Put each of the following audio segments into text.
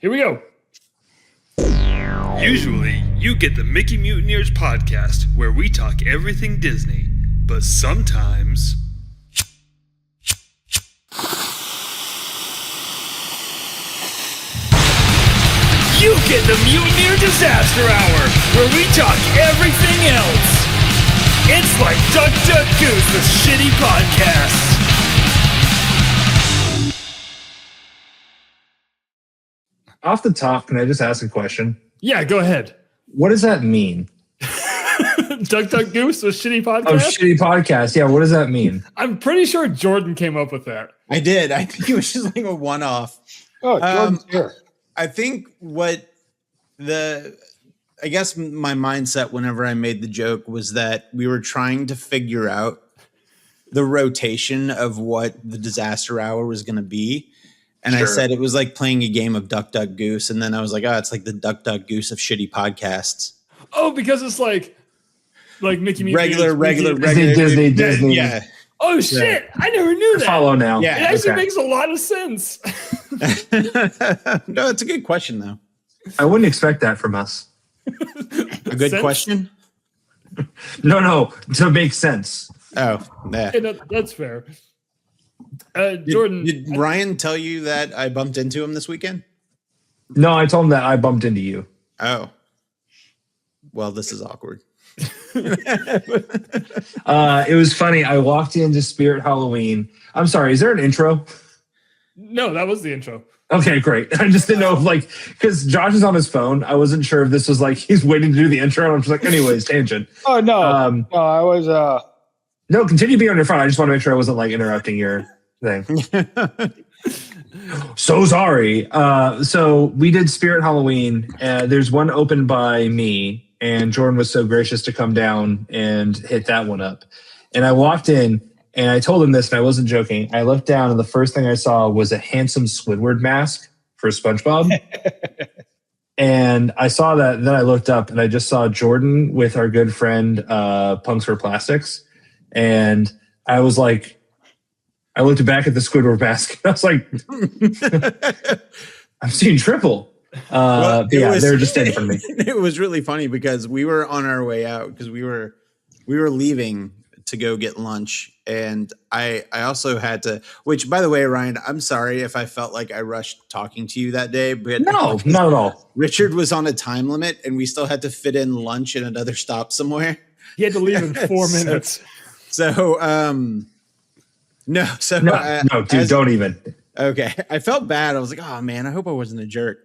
Here we go. Usually, you get the Mickey Mutineers podcast where we talk everything Disney, but sometimes you get the Mutineer Disaster Hour where we talk everything else. It's like Duck Duck Goose with shitty podcasts. Off the top, can I just ask a question? Yeah, go ahead. What does that mean? Duck Duck Goose with shitty podcast? Oh, shitty podcast. Yeah, what does that mean? I'm pretty sure Jordan came up with that. I did. I think it was just like a one-off. Oh, Jordan's here. I think I guess my mindset whenever I made the joke was that we were trying to figure out the rotation of what the disaster hour was going to be. And sure. I said it was like playing a game of Duck Duck Goose. And then I was like, oh, it's like the Duck Duck Goose of shitty podcasts. Oh, because it's like Mickey Mouse. Regular. Disney. Yeah. Oh, shit. Yeah. I never knew that. Follow now. Yeah. It actually makes a lot of sense. No, it's a good question, though. I wouldn't expect that from us. A good question? No, to make sense. Oh, yeah. Okay, no, that's fair. Jordan. Did Ryan tell you that I bumped into him this weekend? No, I told him that I bumped into you. Oh. Well, this is awkward. It was funny. I walked into Spirit Halloween. I'm sorry, is there an intro? No, that was the intro. Okay, great. I just didn't know if because Josh is on his phone. I wasn't sure if this was like he's waiting to do the intro. And I'm just like, anyways, tangent. Oh, no. No, I was... No, continue being on your phone. I just want to make sure I wasn't like interrupting your thing. So sorry. So we did Spirit Halloween. There's one open by me, and Jordan was so gracious to come down and hit that one up. And I walked in, and I told him this, and I wasn't joking. I looked down, and the first thing I saw was a handsome Squidward mask for SpongeBob. And I saw that, and then I looked up, and I just saw Jordan with our good friend Punks for Plastics. And I was like, I looked back at the Squidward mask. I was like, I'm seeing triple. They're just in front of me. It was really funny because we were on our way out because we were leaving to go get lunch. And I also had to, which by the way, Ryan, I'm sorry if I felt like I rushed talking to you that day, but no, not at all. Richard was on a time limit and we still had to fit in lunch at another stop somewhere. He had to leave in 4 minutes. No, dude, don't even. Okay. I felt bad. I was like, oh man, I hope I wasn't a jerk.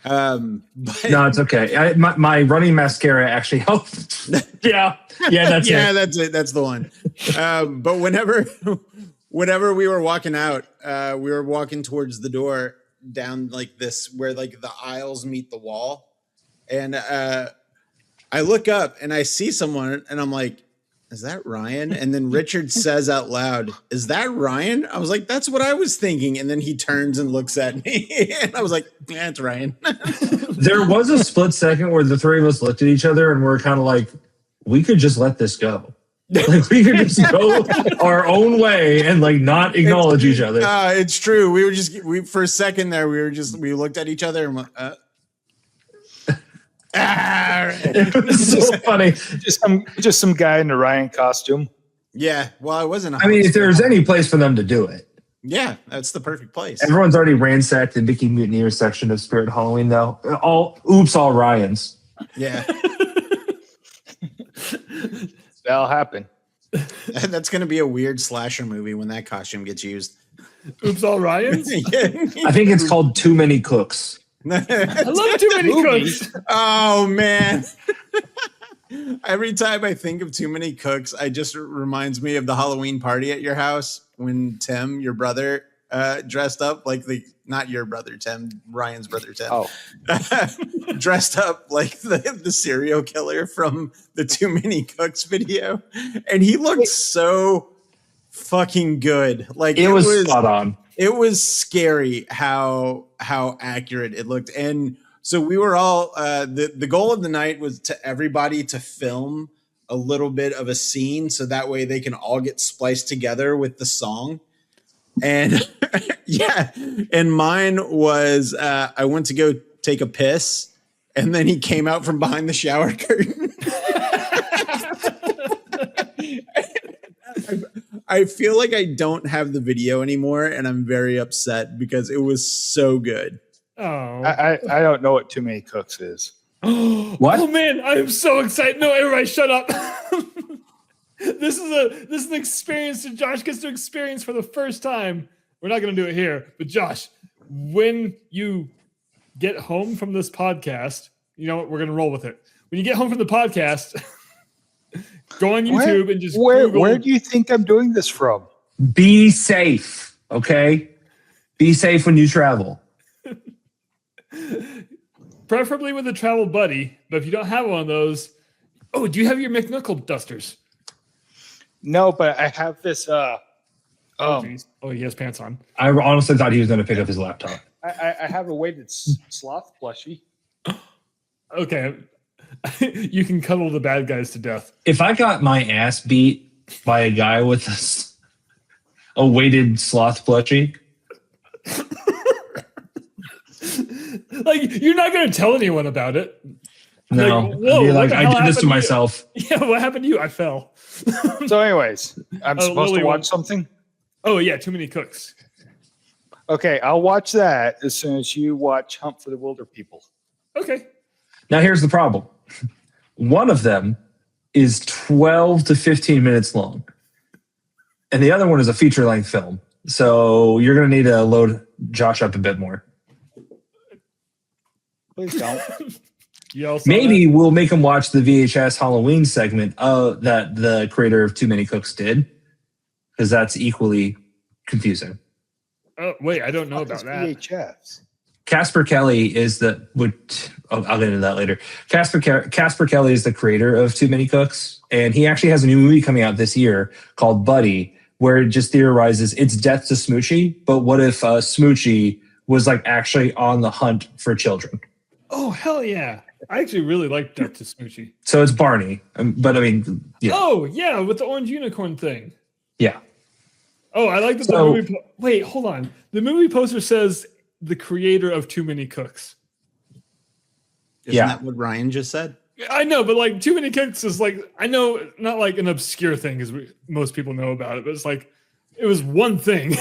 But no, it's okay. My running mascara actually helped. yeah, that's it. That's it. That's the one. But whenever we were walking out, we were walking towards the door down like this, where like the aisles meet the wall. And I look up and I see someone and I'm like, is that Ryan? And then Richard says out loud, is that Ryan? I was like, that's what I was thinking. And then he turns and looks at me. And I was like, yeah, it's Ryan. There was a split second where the three of us looked at each other and we're kind of like, we could just let this go. Like we could just go our own way and like not acknowledge each other. It's true. We for a second there, we looked at each other and went, It was so funny. Just some guy in a Ryan costume. Yeah, well, I wasn't. I mean, if there's any place for them to do it, yeah, that's the perfect place. Everyone's already ransacked the Mickey Mutineer section of Spirit Halloween, though. All Ryans. Yeah, that'll happen. That's going to be a weird slasher movie when that costume gets used. Oops, all Ryans. I think it's called Too Many Cooks. I love Too Many Cooks. Oh man. Every time I think of Too Many Cooks, I just reminds me of the Halloween party at your house when Tim, your brother, dressed up like not your brother Tim, Ryan's brother Tim, dressed up like the serial killer from the Too Many Cooks video, and he looked so fucking good. Like it was spot on. It was scary how accurate it looked. And so we were all the goal of the night was to everybody to film a little bit of a scene so that way they can all get spliced together with the song. And yeah, and mine was I went to go take a piss, and then he came out from behind the shower curtain. I feel like I don't have the video anymore, and I'm very upset because it was so good. Oh, I don't know what Too Many Cooks is. What? Oh man, I am so excited! No, everybody, shut up. This is an experience that Josh gets to experience for the first time. We're not going to do it here, but Josh, when you get home from this podcast, you know what? We're going to roll with it. When you get home from the podcast, go on YouTube and just Google. Where do you think I'm doing this from? Be safe, okay? Be safe when you travel. Preferably with a travel buddy, but if you don't have one of those, do you have your McNuckle dusters? No, but I have this. Geez. Oh, he has pants on. I honestly thought he was going to pick up his laptop. I have a weighted sloth plushie. Okay. You can cuddle the bad guys to death. If I got my ass beat by a guy with a weighted sloth plushie, like, you're not going to tell anyone about it. no. Like, whoa, I'd be like, what the I hell did this to happened you? myself. Yeah, what happened to you? I fell. So, anyways, I'm supposed Lily to watch won't- something. Oh, yeah, Too Many Cooks. Okay, I'll watch that as soon as you watch Hunt for the Wilder People. Okay. Now, here's the problem. One of them is 12 to 15 minutes long, and the other one is a feature-length film. So you're going to need to load Josh up a bit more. Please don't. You also Maybe we'll make him watch the VHS Halloween segment that the creator of Too Many Cooks did, because that's equally confusing. Oh, wait, I don't know about that. VHS. Casper Kelly is I'll get into that later. Casper Kelly is the creator of Too Many Cooks, and he actually has a new movie coming out this year called Buddy, where it just theorizes it's death to Smoochie, but what if Smoochie was like actually on the hunt for children? Oh, hell yeah. I actually really like Death to Smoochie. So it's Barney, but I mean, yeah. Oh, yeah, with the orange unicorn thing. Yeah. Oh, I like that the movie. Wait, hold on. The movie poster says the creator of Too Many Cooks. Isn't that what Ryan just said? I know, but like Too Many Cooks is like, I know, not like an obscure thing as most people know about it, but it's like, it was one thing.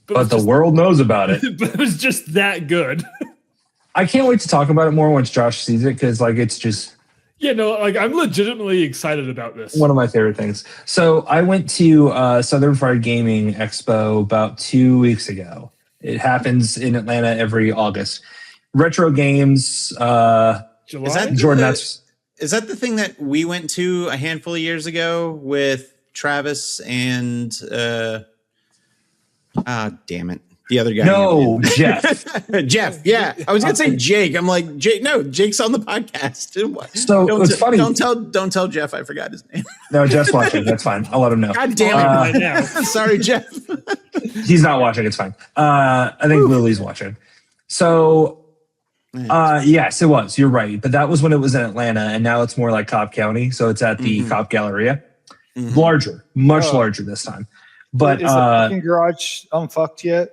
But the world knows about it. But it was just that good. I can't wait to talk about it more once Josh sees it, because like it's just Yeah, no, like I'm legitimately excited about this. one of my favorite things. So I went to Southern Fried Gaming Expo about 2 weeks ago. It happens in Atlanta every August. Retro games. July? Jordan, Is that the thing that we went to a handful of years ago with Travis and damn it, the other guy? No, Jeff. Jeff. Yeah, I was gonna say Jake. I'm like Jake. No, Jake's on the podcast. So it's funny. Don't tell Jeff I forgot his name. No, Jeff's watching. That's fine. I'll let him know. God damn it! Right now. Sorry, Jeff. He's not watching. It's fine. I think Lily's watching. So, yes, it was. You're right. But that was when it was in Atlanta, and now it's more like Cobb County. So it's at the Cobb Galleria. Larger, much larger this time. But is the parking garage unfucked yet?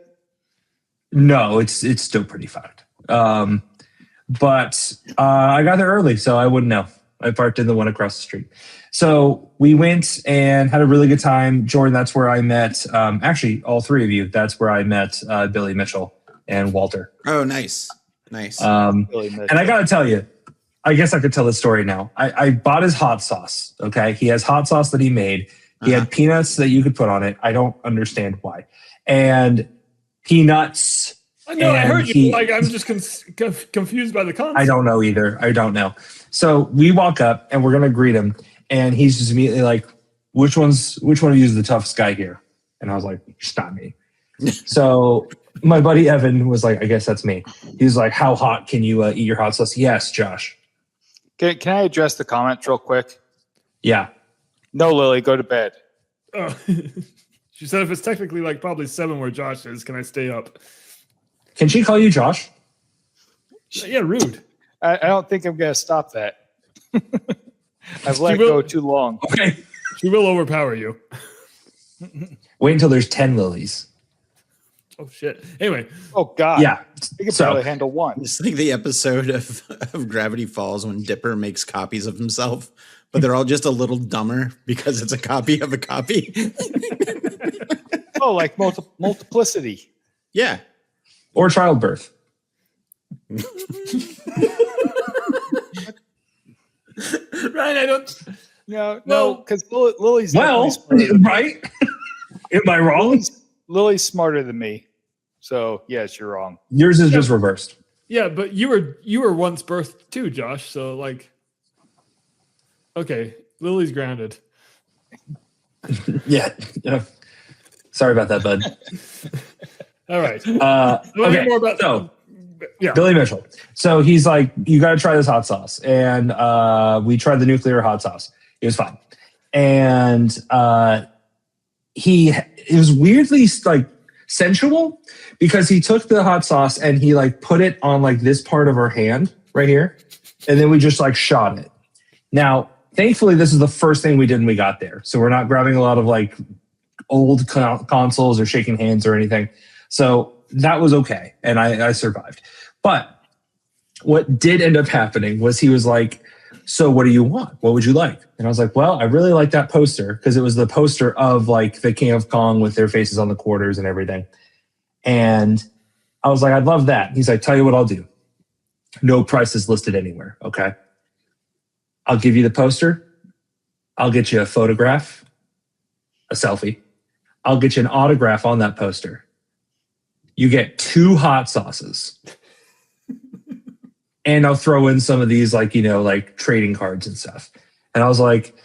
no, it's still pretty fucked. But I got there early, so I wouldn't know. I parked in the one across the street. So we went and had a really good time. Jordan, that's where I met, actually, all three of you. That's where I met Billy Mitchell and Walter. Oh, nice. Nice. And I got to tell you, I guess I could tell the story now. I bought his hot sauce, okay? He has hot sauce that he made. He had peanuts that you could put on it. I don't understand why. And peanuts. I know, I heard you. Like, I'm just confused by the concept. I don't know either. I don't know. So we walk up and we're going to greet him. And he's just immediately like, which one of you is the toughest guy here? And I was like, it's not me. So my buddy Evan was like, I guess that's me. He was like, how hot can you eat your hot sauce? Yes, Josh. Can I address the comment real quick? Yeah. No, Lily, go to bed. Oh. She said if it's technically like probably 7 where Josh is, can I stay up? Can she call you Josh? Yeah, rude. I don't think I'm going to stop that. I've let go too long. Okay. She will overpower you. Wait until there's 10 lilies. Oh shit. Anyway, Oh God. Yeah. I can So- barely handle one. It's like the episode of Gravity Falls when Dipper makes copies of himself, but they're all just a little dumber because it's a copy of a copy. Oh, like multiplicity. Yeah. Or childbirth. Ryan, I don't. No, because Lily's Well, definitely smarter than me. right? Am I wrong? Lily's smarter than me. So yes, you're wrong. Yours is just reversed. Yeah, but you were once birthed too, Josh. So like, okay, Lily's grounded. Yeah. Sorry about that, bud. All right. Okay. More about So, yeah. Billy Mitchell. So he's like, you got to try this hot sauce. And we tried the nuclear hot sauce. It was fine. And it was weirdly like sensual because he took the hot sauce and he like put it on like this part of our hand right here. And then we just like shot it. Now, thankfully, this is the first thing we did when we got there. So we're not grabbing a lot of like old consoles or shaking hands or anything. So that was okay. And I survived. But what did end up happening was he was like, so what do you want? What would you like? And I was like, well, I really like that poster because it was the poster of like the King of Kong with their faces on the quarters and everything. And I was like, I'd love that. He's like, tell you what I'll do. No price is listed anywhere. Okay. I'll give you the poster. I'll get you a photograph, a selfie. I'll get you an autograph on that poster. You get 2 hot sauces. And I'll throw in some of these like, like trading cards and stuff. And I was like,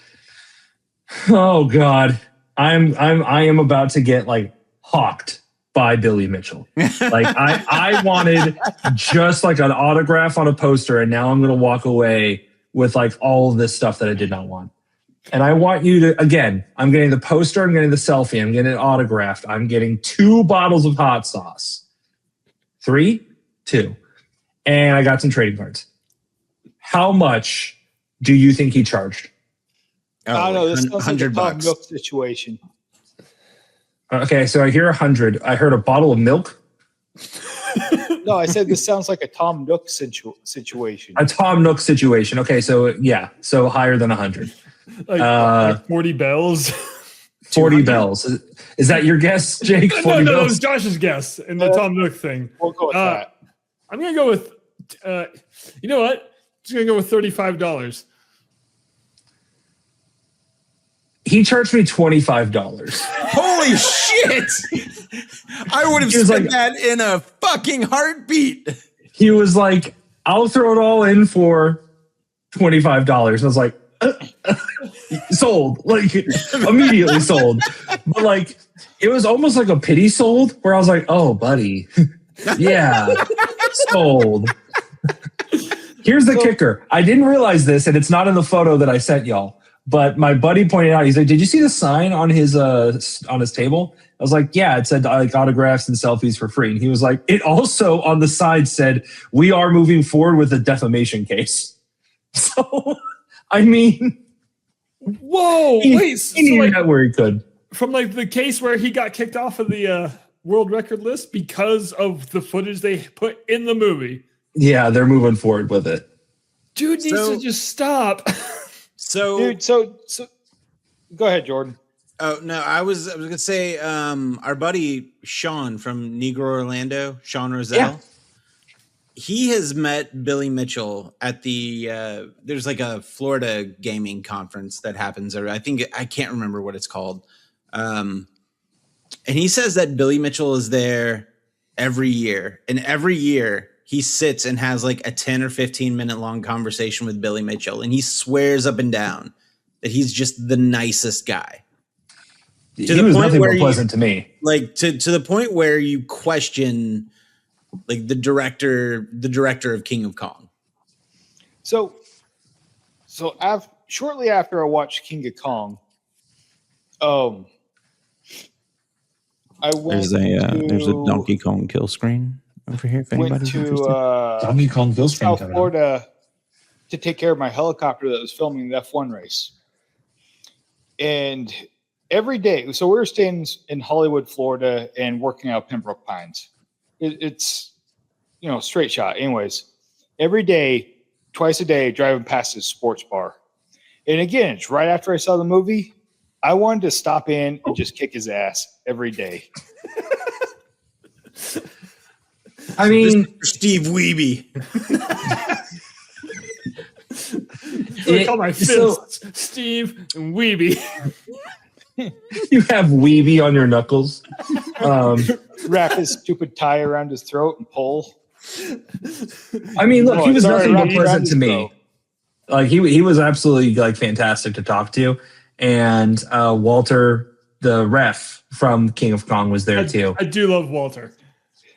oh God, I am about to get like hawked by Billy Mitchell. Like I wanted just like an autograph on a poster. And now I'm going to walk away with like all of this stuff that I did not want. And I want you to, again, I'm getting the poster, I'm getting the selfie, I'm getting it autographed. I'm getting 2 bottles of hot sauce. 3, 2. And I got some trading cards. How much do you think he charged? I don't know. This sounds like a Tom $100. Nook situation. Okay, so I hear 100. I heard a bottle of milk. No, I said this sounds like a Tom Nook situation. A Tom Nook situation. Okay, so yeah, so higher than 100. Like 40 bells. 40 bells. Is that your guess, Jake? 40 no, it bells? was Josh's guess in the Tom Nook thing. We'll go with that. I'm gonna go with. You know what? I'm just gonna go with $35. He charged me $25. Holy shit! I would have He was spent like- that in a fucking heartbeat. He was like, I'll throw it all in for $25. I was like, sold. Like, immediately sold. But like, it was almost like a pity sold where I was like, oh, buddy. Yeah, sold. Here's the kicker. I didn't realize this, and it's not in the photo that I sent y'all. But my buddy pointed out, he's like, did you see the sign on his table? I was like, yeah, it said like autographs and selfies for free. And he was like, it also on the side said, we are moving forward with a defamation case. So, I mean, Whoa! he Wait, so needed like, that where he could. from like the case where he got kicked off of the world record list because of the footage they put in the movie. Yeah, they're moving forward with it. Dude needs to just stop. So, Dude, so go ahead, Jordan. oh no, I was gonna say, our buddy Sean from Negro Orlando, Sean Roselle. Yeah. He has met Billy Mitchell at the there's like a Florida gaming conference that happens, or I can't remember what it's called. And he says that Billy Mitchell is there every year, and every year he sits and has like a 10 or 15 minute long conversation with Billy Mitchell, and he swears up and down that he's just the nicest guy. He the was point nothing where but pleasant to me. Like to the point where you question like the director of King of Kong. So shortly after I watched King of Kong, I went There's a Donkey Kong kill screen over here. If went anybody's to interested. Donkey Kong Bill South Florida to take care of my helicopter that was filming the F1 race. And every day. So we were staying in Hollywood, Florida, and working out Pembroke Pines. It's straight shot. Anyways, every day, twice a day, driving past this sports bar. And again, it's right after I saw the movie. I wanted to stop in and just kick his ass every day. I mean, Steve Weeby. I call my fists Steve and Weeby. You have Weeby on your knuckles. Wrap his stupid tie around his throat and pull. I mean, look, he was Sorry, nothing but Rocky pleasant Roundy's to me. throat. Like he was absolutely like fantastic to talk to, and Walter, the ref from King of Kong, was there too. I do love Walter.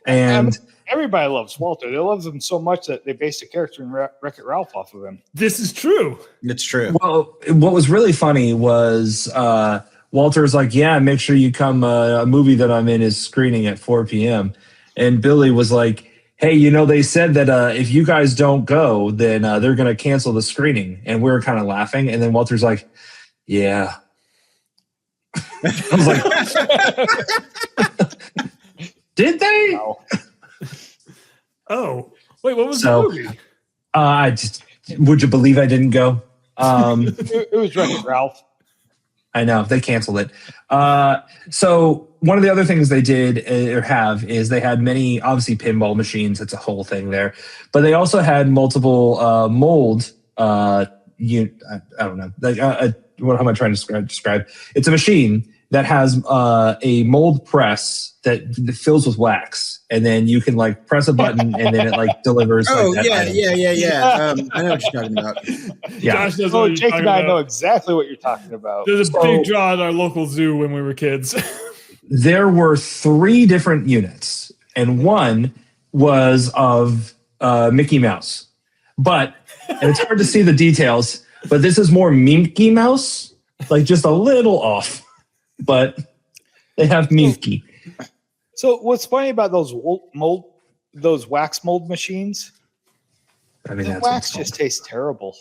And Everybody loves Walter. They love him so much that they based a character in Wreck-It Ralph off of him. This is true. It's true. well, what was really funny was Walter's like, "Yeah, make sure you come. A movie that I'm in is screening at 4 p.m." And Billy was like, "Hey, they said that if you guys don't go, then they're going to cancel the screening." And we were kind of laughing. And then Walter's like, "Yeah." I was like, "Did they?" Wow. Oh, wait, what was So- the movie? Would you believe I didn't go? It was Wreck-It Ralph. I know they canceled it. So one of the other things they did or have is they had many, obviously, pinball machines. It's a whole thing there, but they also had multiple mold. I don't know. How am I trying to describe? It's a machine that has a mold press that fills with wax, and then you can like press a button, and then it like delivers. Oh, like, that yeah. item. I know what you're talking about. Yeah. Josh knows Oh, what you're Jake talking and I know about. exactly what you're talking about. There's a big draw at our local zoo when we were kids. There were 3 different units, and one was of Mickey Mouse. And it's hard to see the details, but this is more Minky Mouse, like just a little off. But they have Minky. So what's funny about those wax mold machines? I mean, The that's what wax it's called. just tastes terrible.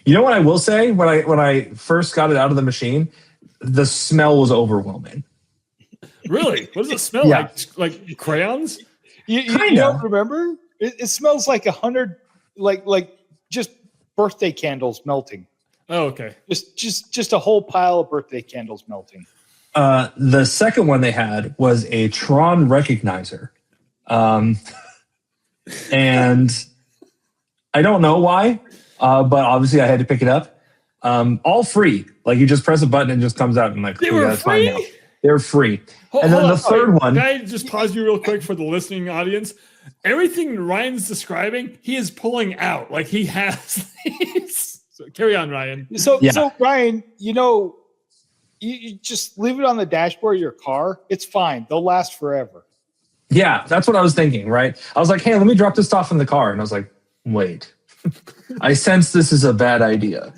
You know what I will say? When I first got it out of the machine, the smell was overwhelming. Really? What does it smell Yeah. like? Like crayons? You Kinda. don't remember? It smells like 100, like just birthday candles melting. Oh, okay. Just a whole pile of birthday candles melting. The second one they had was a Tron recognizer. And I don't know why, but obviously I had to pick it up. All free. Like you just press a button and it just comes out and like, They "Yeah, were that's fine now." free? They're free. And then Hold the on. third one. Can I just pause you real quick for the listening audience? Everything Ryan's describing, he is pulling out. Like he has these. So carry on, Ryan. So Yeah. Ryan, you just leave it on the dashboard of your car. It's fine. They'll last forever. Yeah, that's what I was thinking, right? I was like, "Hey, let me drop this off in the car." And I was like, "Wait, I sense this is a bad idea."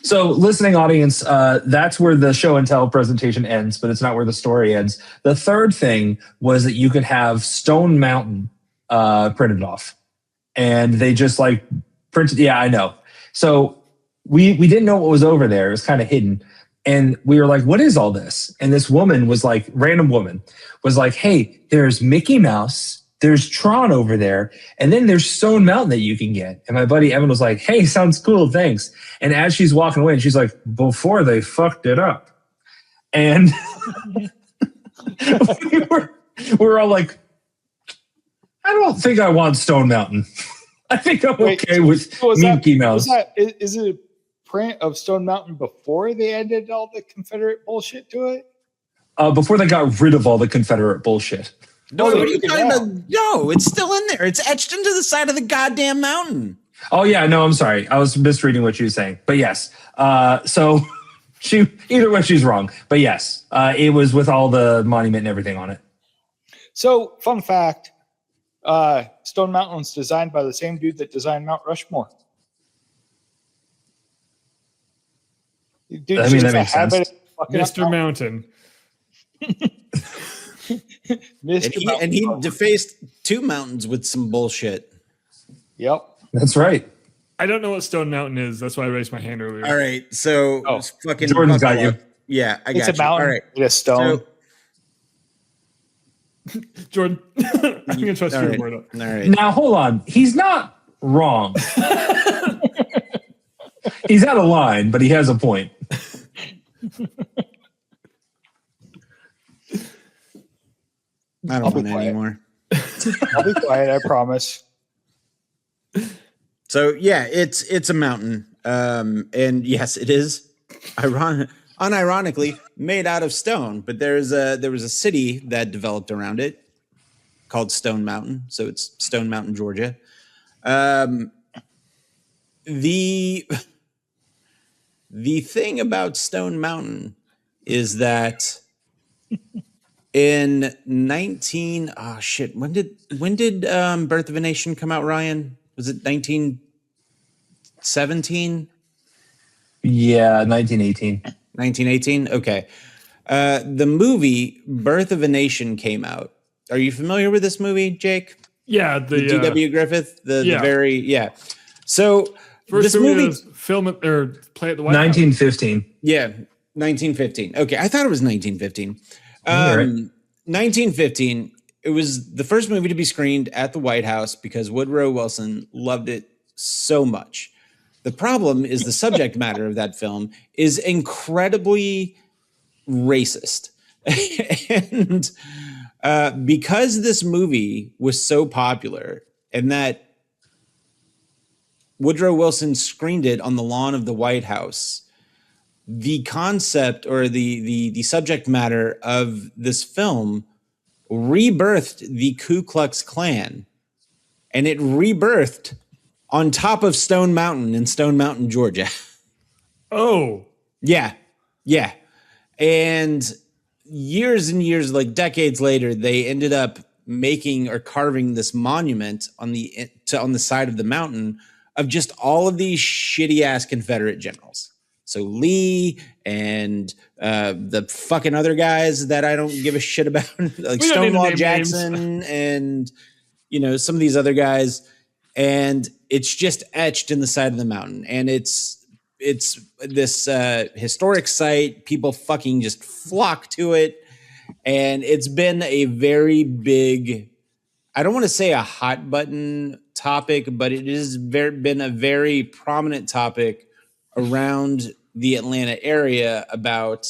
So listening audience, that's where the show and tell presentation ends, but it's not where the story ends. The third thing was that you could have Stone Mountain printed off, and they just like printed. Yeah, I know. So we didn't know what was over there. It was kind of hidden. And we were like, "What is all this?" And this woman was like, random woman was like, "Hey, there's Mickey Mouse, there's Tron over there, and then there's Stone Mountain that you can get." And my buddy Evan was like, "Hey, sounds cool, thanks." And as she's walking away, and she's like, "Before they fucked it up." And we were all like, "I don't think I want Stone Mountain. I think I'm okay with Mickey Mouse." Is it a print of Stone Mountain before they added all the Confederate bullshit to it? Before they got rid of all the Confederate bullshit. No, Oh, what are they you took it talking out. about? No, it's still in there. It's etched into the side of the goddamn mountain. Oh yeah, no, I'm sorry. I was misreading what she was saying. But yes. So either way she's wrong. But yes, it was with all the monument and everything on it. So, fun fact, Stone Mountain was designed by the same dude that designed Mount Rushmore. Dude, I mean, just that a makes sense. habit of fucking up Mr. Mountain. Mr. And he Mountain. defaced 2 mountains with some bullshit. Yep. That's right. I don't know what Stone Mountain is. That's why I raised my hand earlier. All right, so fucking Jordan's got buckle you. up. Yeah, I It's got a you. All mountain. right, It's a stone. so Jordan, I'm gonna trust all your right, word up. all right. Now hold on. He's not wrong. He's out of line, but he has a point. I I'll don't be want quiet. anymore. I'll be quiet. I promise. So yeah, it's a mountain, and yes, it is unironically made out of stone. But there was a city that developed around it called Stone Mountain. So it's Stone Mountain, Georgia. The thing about Stone Mountain is that in 19 oh shit, when did Birth of a Nation come out, Ryan? Was it 1917? Yeah, 1918. 1918? Okay. The movie Birth of a Nation came out. Are you familiar with this movie, Jake? Yeah, The D.W. Griffith? The yeah. very, yeah. So First this movie, to film it or play at the White House. 1915. yeah, 1915. Okay, I thought it was 1915. You're right. 1915, it was the first movie to be screened at the White House because Woodrow Wilson loved it so much. The problem is the subject matter of that film is incredibly racist. And because this movie was so popular and that Woodrow Wilson screened it on the lawn of the White House, the concept or the subject matter of this film rebirthed the Ku Klux Klan, and it rebirthed on top of Stone Mountain in Stone Mountain, Georgia. Oh, Yeah. And years and years, like decades later, they ended up making or carving this monument on the side of the mountain of just all of these shitty ass Confederate generals. So Lee and the fucking other guys that I don't give a shit about, like We don't need to Stonewall name Jackson and some of these other guys. And it's just etched in the side of the mountain. And it's this historic site. People fucking just flock to it. And it's been a very big, I don't want to say a hot button topic, but it has been a very prominent topic around the Atlanta area about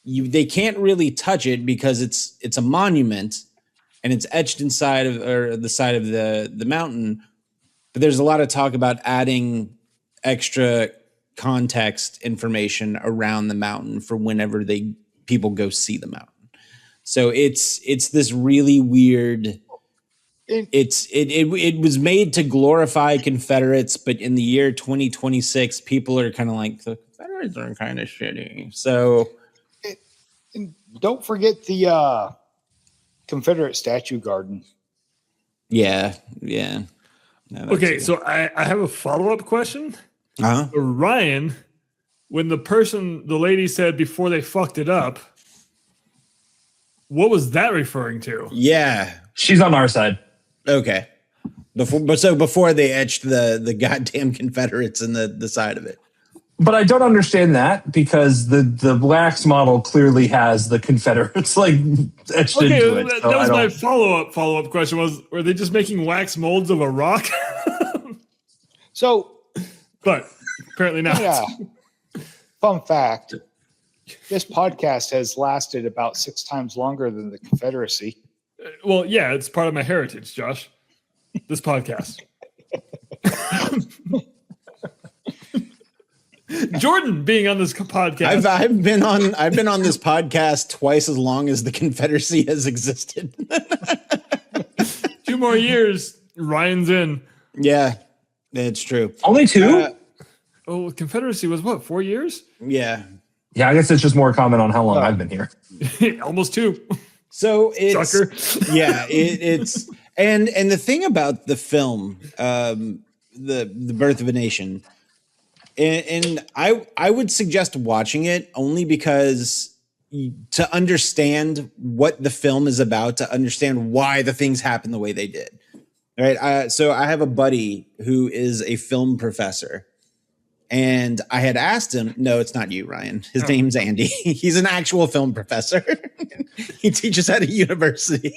they can't really touch it because it's a monument and it's etched inside of or the side of the mountain. But there's a lot of talk about adding extra context information around the mountain for whenever people go see the mountain. So it's this really weird. It was made to glorify Confederates, but in the year 2026, people are kind of like, the Confederates are kind of shitty. So And don't forget the Confederate statue garden. yeah. No, that's okay. it. So I have a follow-up question. Uh-huh. So Ryan, when the lady said before they fucked it up, what was that referring to? Yeah. She's on our side. Okay. Before they etched the goddamn Confederates in the side of it. But I don't understand that because the Blacks model clearly has the Confederates like etched Okay, into it. that So was I my follow-up question were they just making wax molds of a rock? So, But apparently not. yeah. Fun fact: this podcast has lasted about 6 times longer than the Confederacy. Well, yeah, it's part of my heritage, Josh. This podcast. Jordan being on this podcast. I've been on this podcast twice as long as the Confederacy has existed. 2 more years, Ryan's in. Yeah, it's true. Only 2? Oh, Confederacy was what, 4 years? Yeah. Yeah, I guess it's just more comment on how long I've been here. Almost 2. So it's Sucker. yeah, it's and the thing about the film, the Birth of a Nation, and I would suggest watching it only because to understand what the film is about, to understand why the things happen the way they did. All right. So I have a buddy who is a film professor. And I had asked him, no, it's not you, Ryan. His name's Andy. He's an actual film professor. He teaches at a university.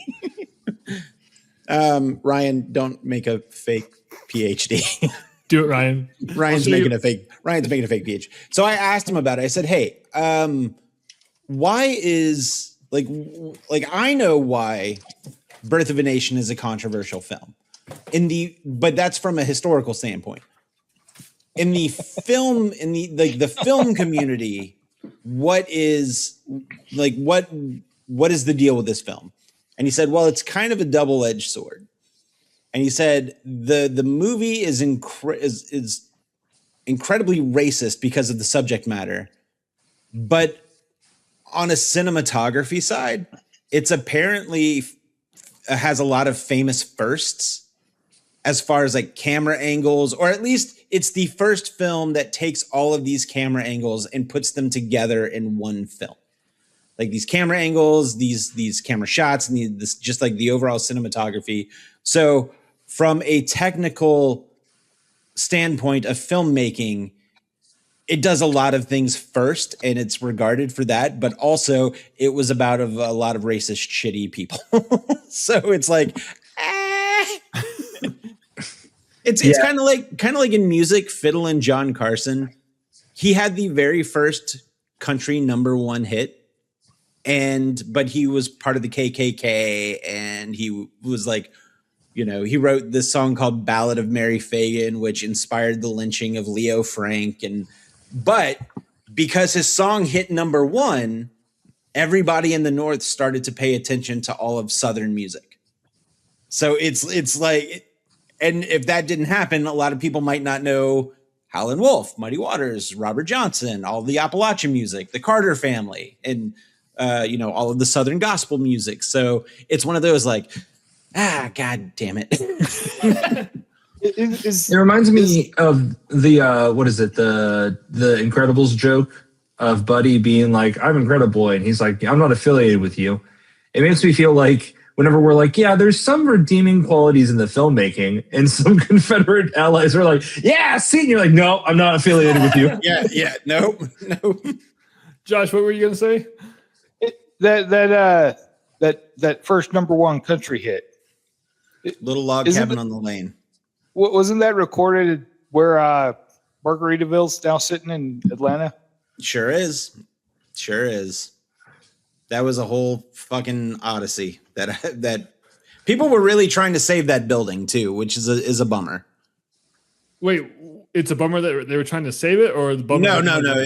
Ryan, don't make a fake PhD. Do it, Ryan. Ryan's making a fake PhD. So I asked him about it. I said, hey, why is like I know why Birth of a Nation is a controversial film but that's from a historical standpoint. In the film, the film community, what is the deal with this film? And he said, well, it's kind of a double-edged sword. And he said the movie is incredibly racist because of the subject matter, but on a cinematography side, it's apparently has a lot of famous firsts as far as like camera angles, or at least it's the first film that takes all of these camera angles and puts them together in one film. Like these camera angles, these camera shots, and this just like the overall cinematography. So from a technical standpoint of filmmaking, it does a lot of things first, and it's regarded for that. But also, it was about a lot of racist, shitty people. So it's like, it's kind of like in music, Fiddle and John Carson. He had the very first country #1 hit, but he was part of the KKK, and he was like, he wrote this song called Ballad of Mary Fagan, which inspired the lynching of Leo Frank. But because his song hit #1, everybody in the North started to pay attention to all of Southern music. So it's like, and if that didn't happen, a lot of people might not know Howlin' Wolf, Muddy Waters, Robert Johnson, all the Appalachian music, the Carter family, and all of the Southern gospel music. So it's one of those like, God damn it. It reminds me of the what is it, the Incredibles joke of Buddy being like, I'm Incrediboy, and he's like, I'm not affiliated with you. It makes me feel like whenever we're like, yeah, there's some redeeming qualities in the filmmaking, and some Confederate allies are like, yeah, see, and you're like, no, I'm not affiliated with you. Yeah, nope. Josh, what were you gonna say? That first #1 country hit, Little Log Cabin on the Lane. Wasn't that recorded where Margaritaville's now sitting in Atlanta? Sure is. That was a whole fucking odyssey that people were really trying to save that building too, which is a bummer. Wait, it's a bummer that they were trying to save it, or the bummer? No.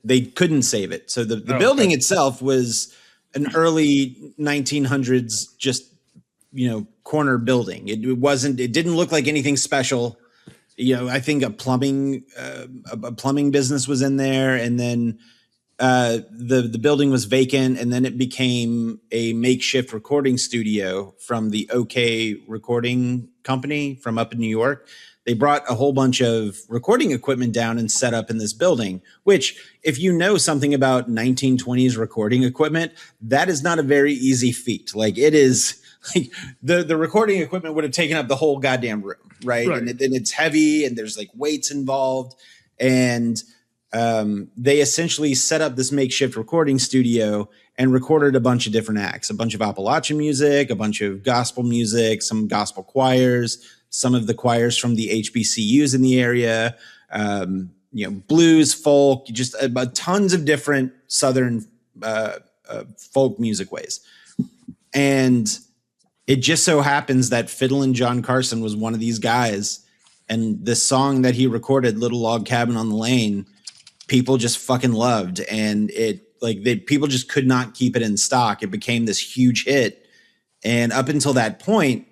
They couldn't save it. So the building itself was an early 1900s, just corner building. It didn't look like anything special. I think a plumbing business was in there, and then the building was vacant, and then it became a makeshift recording studio from the OK Recording Company from up in New York. They brought a whole bunch of recording equipment down and set up in this building, which, if you know something about 1920s recording equipment, that is not a very easy feat. Like, it is like the recording equipment would have taken up the whole goddamn room, right? And it's heavy, and there's like weights involved, and they essentially set up this makeshift recording studio and recorded a bunch of different acts, a bunch of Appalachian music, a bunch of gospel music, some gospel choirs, some of the choirs from the HBCUs in the area, blues, folk, just tons of different Southern folk music ways. And it just so happens that Fiddlin' John Carson was one of these guys. And this song that he recorded, Little Log Cabin on the Lane, people just fucking loved. And people just could not keep it in stock. It became this huge hit. And up until that point,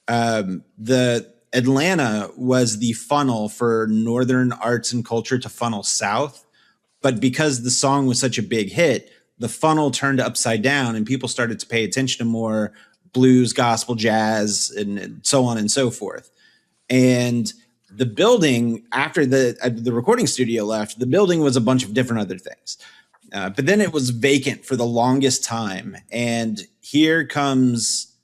the Atlanta was the funnel for Northern arts and culture to funnel south. But because the song was such a big hit, the funnel turned upside down, and people started to pay attention to more blues, gospel, jazz, and so on and so forth. And the building, after the recording studio left, the building was a bunch of different other things. But then it was vacant for the longest time. And here comes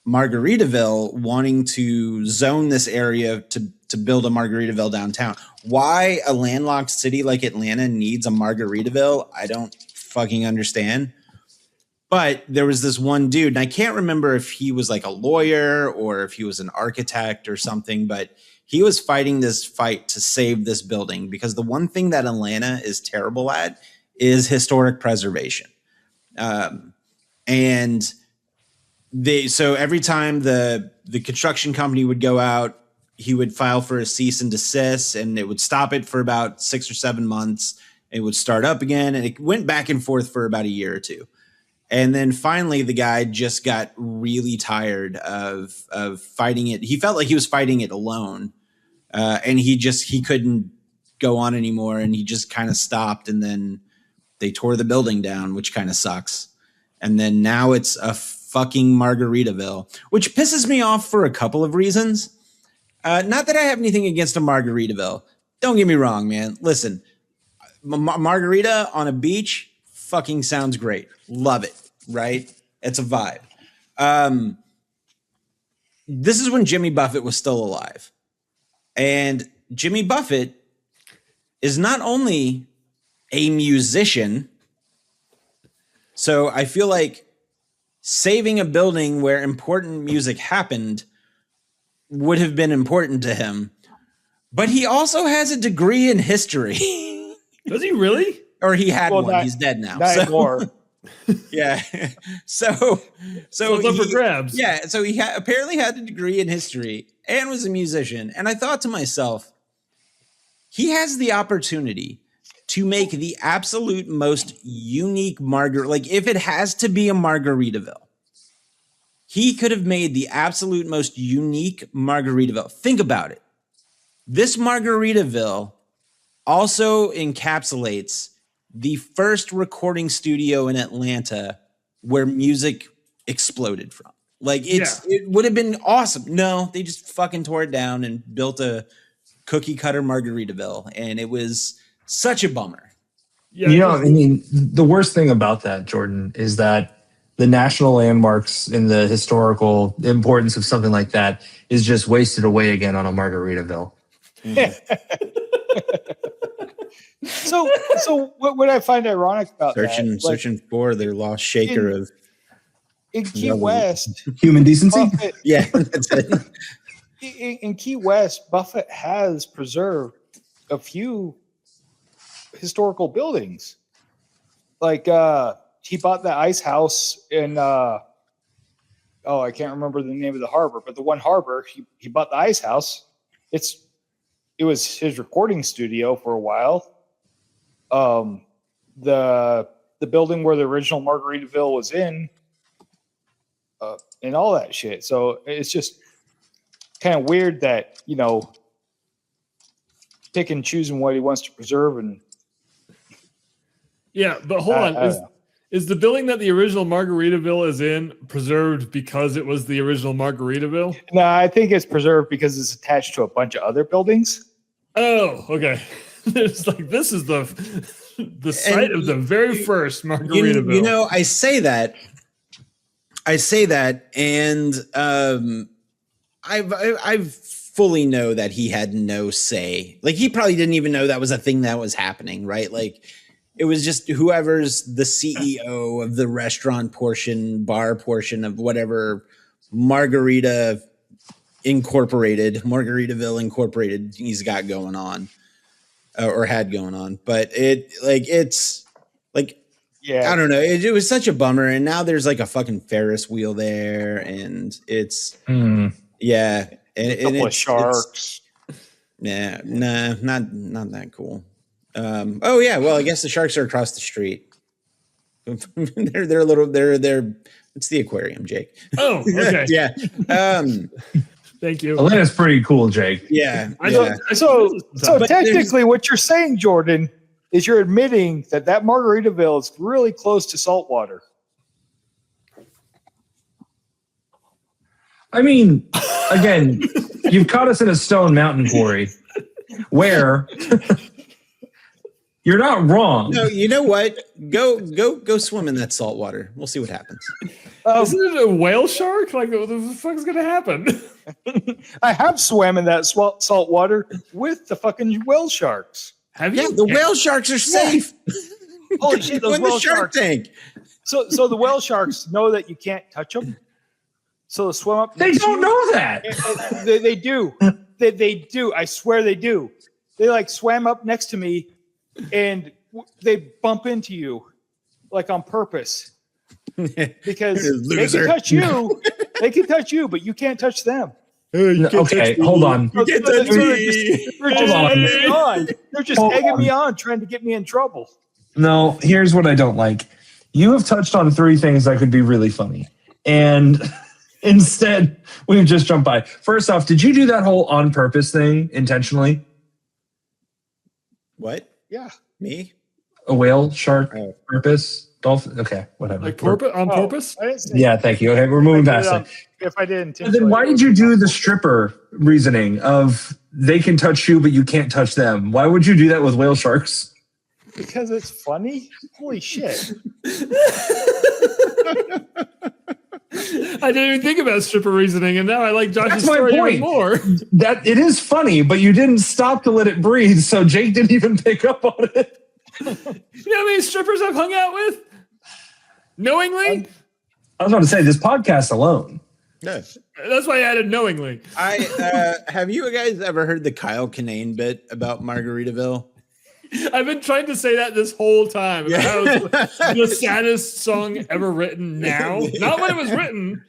Margaritaville wanting to zone this area to build a Margaritaville downtown. Why a landlocked city like Atlanta needs a Margaritaville, I don't fucking understand. But there was this one dude, and I can't remember if he was like a lawyer or if he was an architect or something, but he was fighting this fight to save this building because the one thing that Atlanta is terrible at is historic preservation. And so every time the construction company would go out, he would file for a cease and desist, and it would stop it for about 6 or 7 months. It would start up again, and it went back and forth for about a year or two. And then finally, the guy just got really tired of fighting it. He felt like he was fighting it alone, and he couldn't go on anymore, and he just kind of stopped. And then they tore the building down, which kind of sucks. And then now it's a fucking Margaritaville, which pisses me off for a couple of reasons. Not that I have anything against a Margaritaville. Don't get me wrong, man. Listen, margarita on a beach fucking sounds great. Love it, right? It's a vibe. This is when Jimmy Buffett was still alive. And Jimmy Buffett is not only a musician, so I feel like saving a building where important music happened would have been important to him. But he also has a degree in history. Does he really? Or he had one. He's dead now. Not anymore. Yeah. So it's up for grabs. Yeah. So he apparently had a degree in history and was a musician. And I thought to myself, he has the opportunity to make the absolute most unique like if it has to be a Margaritaville, he could have made the absolute most unique Margaritaville. Think about it. This Margaritaville also encapsulates the first recording studio in Atlanta where music exploded from. Like it would have been awesome. No, they just fucking tore it down and built a cookie cutter Margaritaville, and it was such a bummer. Yeah, I mean, the worst thing about that, Jordan, is that the national landmarks and the historical importance of something like that is just wasted away again on a Margaritaville. So what I find ironic about searching for their lost shaker in Key West, human decency. Buffett, yeah, that's it. in Key West, Buffett has preserved a few historical buildings. Like he bought the ice house in I can't remember the name of the harbor, but the one harbor he bought the ice house. It was his recording studio for a while. The building where the original Margaritaville was in, and all that shit. So it's just kind of weird that, pick and choosing what he wants to preserve. And yeah, but hold on. Is the building that the original Margaritaville is in preserved because it was the original Margaritaville? No, I think it's preserved because it's attached to a bunch of other buildings. Oh, okay. It's like, this is the site of the very first Margaritaville. I say that, and I fully know that he had no say. Like, he probably didn't even know that was a thing that was happening, right? Like, it was just whoever's the CEO of the restaurant portion, bar portion of whatever Margaritaville Incorporated he's got going on, or had going on. But it's like, I don't know. It was such a bummer. And now there's like a fucking Ferris wheel there, and it's yeah, and a couple of sharks. Not that cool. Oh yeah, well, I guess the sharks are across the street. they're a little. They're. It's the aquarium, Jake. Oh, okay. Yeah. Thank you. Atlanta's pretty cool, Jake. Yeah. So technically, what you're saying, Jordan, is you're admitting that Margaritaville is really close to saltwater. I mean, again, you've caught us in a Stone Mountain quarry where you're not wrong. No, you know what? Go swim in that salt water. We'll see what happens. Isn't it a whale shark? Like, what the fuck's gonna happen? I have swam in that salt water with the fucking whale sharks. Have Yeah, you? the whale sharks are safe. Holy shit, those Win the whale Shark sharks. Tank. So the whale sharks know that you can't touch them. So they swim up. They next to don't you. know that. They do. They do. I swear they do. They like swam up next to me, and they bump into you, like on purpose, because they Loser. can touch you. They can touch you, but you can't touch them. Okay, hold on. You can't touch me. They're just Hold on. egging me on. They're just Hold egging on. me on, trying to get me in trouble. No, here's what I don't like. You have touched on 3 things that could be really funny. And instead, we've just jumped by. First off, did you do that whole on purpose thing intentionally? What? Yeah. Me? A whale, shark, Oh. purpose, dolphin? Okay, whatever. Like on Oh, purpose? I didn't say Yeah, thank you. Okay, we're moving past it. If I did And intentionally. then why did you do the stripper reasoning of they can touch you, but you can't touch them? Why would you do that with whale sharks? Because it's funny. Holy shit! I didn't even think about stripper reasoning, and now I like Josh's That's my story point. even more. That it is funny, but you didn't stop to let it breathe, so Jake didn't even pick up on it. You know how many strippers I've hung out with? Knowingly? I was about to say this podcast alone. No. That's why I added knowingly. Have you guys ever heard the Kyle Kinane bit about Margaritaville? I've been trying to say that this whole time. Yeah. That was the saddest song ever written now. Not when it was written,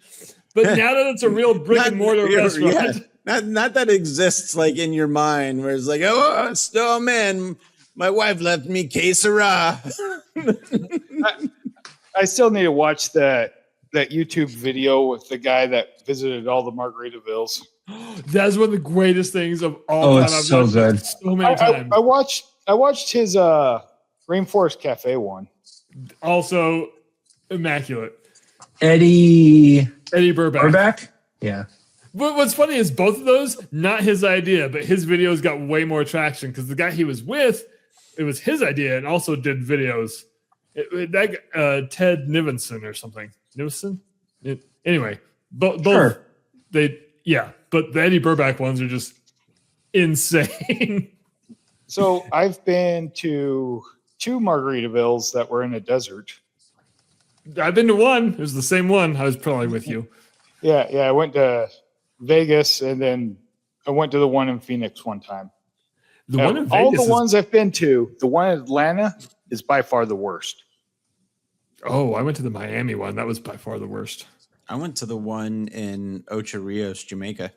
but now that it's a real brick and mortar restaurant. Not that exists like in your mind where it's like, oh man, my wife left me que sera. I still need to watch that YouTube video with the guy that visited all the Margaritavilles. That's one of the greatest things of all Oh, time. it's I've so watched good. it so many times. I watched his Rainforest Cafe one. Also immaculate. Eddie Burback. Burback? Yeah. But what's funny is both of those, not his idea, but his videos got way more traction because the guy he was with, it was his idea and also did videos. Ted Nivenson or something. Nivenson? Anyway, both Sure. but the Eddie Burback ones are just insane. So I've been to 2 Margaritavilles that were in a desert. I've been to one. It was the same one. I was probably with you. Yeah. I went to Vegas and then I went to the one in Phoenix one time. The one in Vegas. All the ones I've been to, the one in Atlanta is by far the worst. Oh, I went to the Miami one. That was by far the worst. I went to the one in Ocho Rios, Jamaica.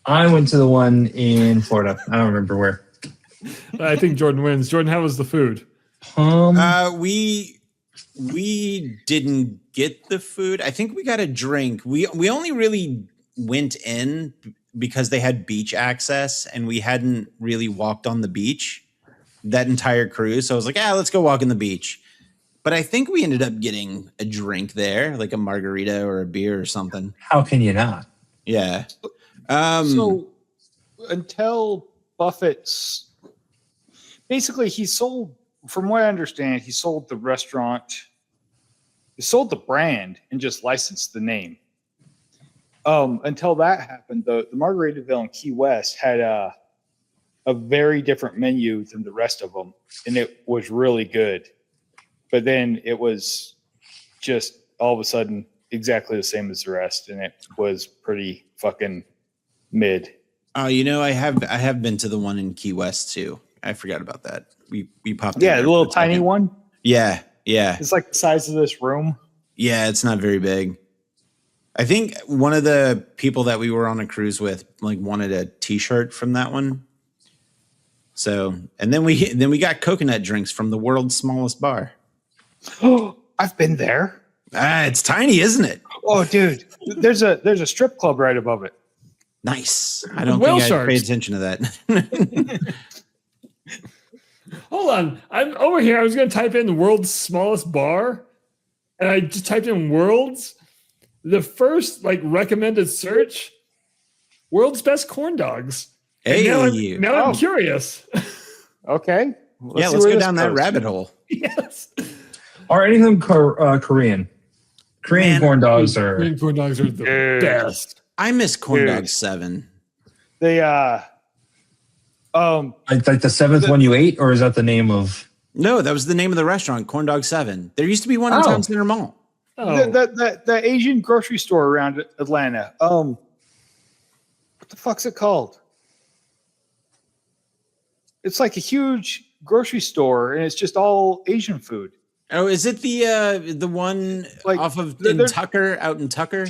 I went to the one in Florida. I don't remember where. I think Jordan wins. Jordan, how was the food? We didn't get the food. I think we got a drink. We only really went in because they had beach access and we hadn't really walked on the beach that entire cruise. So I was like, let's go walk on the beach. But I think we ended up getting a drink there, like a margarita or a beer or something. How can you not? Yeah. So until Buffett's, basically he sold, from what I understand, he sold the restaurant, he sold the brand and just licensed the name. Until that happened, the Margaritaville in Key West had a very different menu than the rest of them, and it was really good. But then it was just all of a sudden exactly the same as the rest, and it was pretty fucking mid. Oh, I have been to the one in Key West too. I forgot about that. We popped. Yeah, in the there little for a tiny second. one. Yeah. It's like the size of this room. Yeah, it's not very big. I think one of the people that we were on a cruise with wanted a T-shirt from that one. So, and then we got coconut drinks from the world's smallest bar. Oh, I've been there. It's tiny, isn't it? Oh, dude, there's a strip club right above it. Nice. I don't Whale think I sharks. paid attention to that. Hold on. I'm over here. I was going to type in the world's smallest bar, and I just typed in worlds. The first recommended search, world's best corn dogs. And Hey, now I'm curious. Okay. let's go down that rabbit hole. Yes. Or anything Korean. Korean Man, corn dogs are. Korean corn dogs are the best. I miss Corn Dude. Dog 7. They Like the seventh one you ate, or is that the name of? No, that was the name of the restaurant, Corn Dog 7. There used to be one in Oh. Town Center Mall. Oh, the Asian grocery store around Atlanta. What the fuck's it called? It's like a huge grocery store, and it's just all Asian food. Oh, is it the one Like, off of there- Tucker, out in Tucker?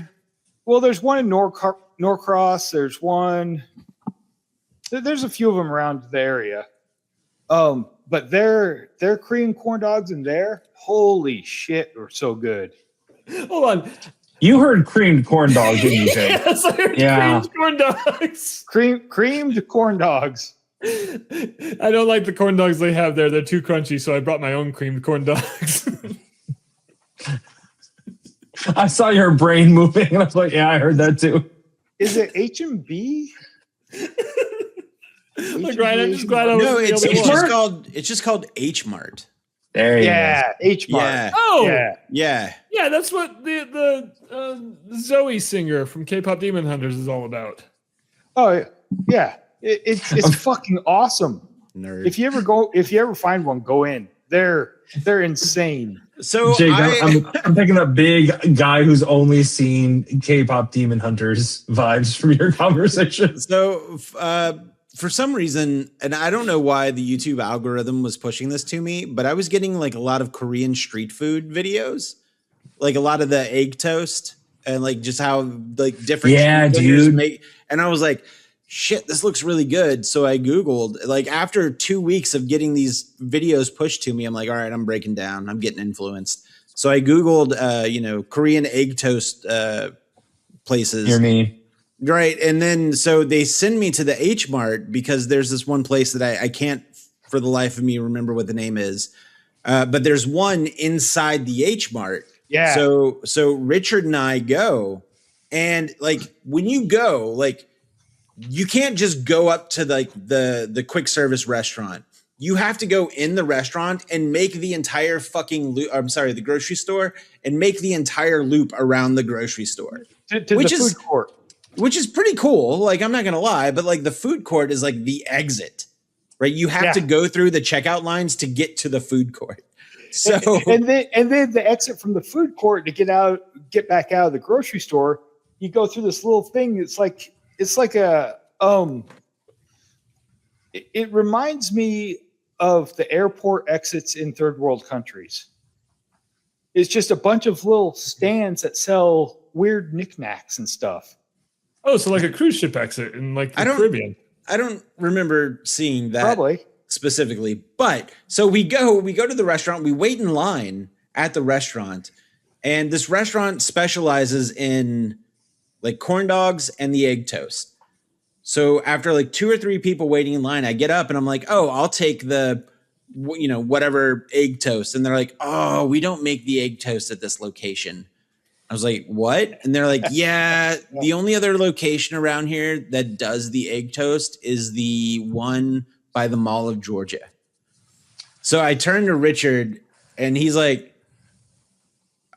Well, there's one in Norcross. There's one. There's a few of them around the area. But their Korean corn dogs in there, holy shit, are so good. hold on. You heard creamed corn dogs, didn't you, Jay? Yes, I heard Yeah. creamed corn dogs. Creamed corn dogs. I don't like the corn dogs they have there. They're too crunchy, so I brought my own creamed corn dogs. I saw your brain moving, and I was like, "Yeah, I heard that too." Is it H&B? Look, Ryan, I'm just glad I was No, the it's only one. just called H Mart. There you Yeah, H Mart. Yeah, Oh, Yeah. yeah. yeah, that's what the Zoe singer from K-pop Demon Hunters is all about. Oh yeah. It's fucking awesome. Nerd. If you ever find one, go in. They're insane. So Jake, I'm picking up big guy who's only seen K-pop Demon Hunters vibes from your conversation. So for some reason, and I don't know why the YouTube algorithm was pushing this to me, but I was getting like a lot of Korean street food videos, like a lot of the egg toast and like just how like different Yeah, street vendors dude. make. And I was like, shit, this looks really good. So I Googled, like after 2 weeks of getting these videos pushed to me, I'm like, all right, I'm breaking down. I'm getting influenced. So I Googled, Korean egg toast places. Hear me? Right. And then so they send me to the H Mart because there's this one place that I can't for the life of me remember what the name is. But there's one inside the H Mart. Yeah. So Richard and I go, and like when you go, like you can't just go up to like the quick service restaurant. You have to go in the restaurant and make the entire fucking loop. I'm sorry, the grocery store, and make the entire loop around the grocery store. to Which the is- food court. Which is pretty cool. Like, I'm not going to lie, but like the food court is like the exit, right? You have Yeah. to go through the checkout lines to get to the food court. So, and then the exit from the food court to get back out of the grocery store, you go through this little thing. It's like a it reminds me of the airport exits in third world countries. It's just a bunch of little stands that sell weird knickknacks and stuff. Oh, so like a cruise ship exit in like the I don't- Caribbean. I don't remember seeing that Probably. specifically, but so we go to the restaurant, we wait in line at the restaurant, and this restaurant specializes in like corn dogs and the egg toast. So after like 2 or 3 people waiting in line, I get up and I'm like, oh, I'll take the, whatever egg toast. And they're like, oh, we don't make the egg toast at this location. I was like, what? And they're like, yeah, the only other location around here that does the egg toast is the one by the Mall of Georgia. So I turned to Richard and he's like,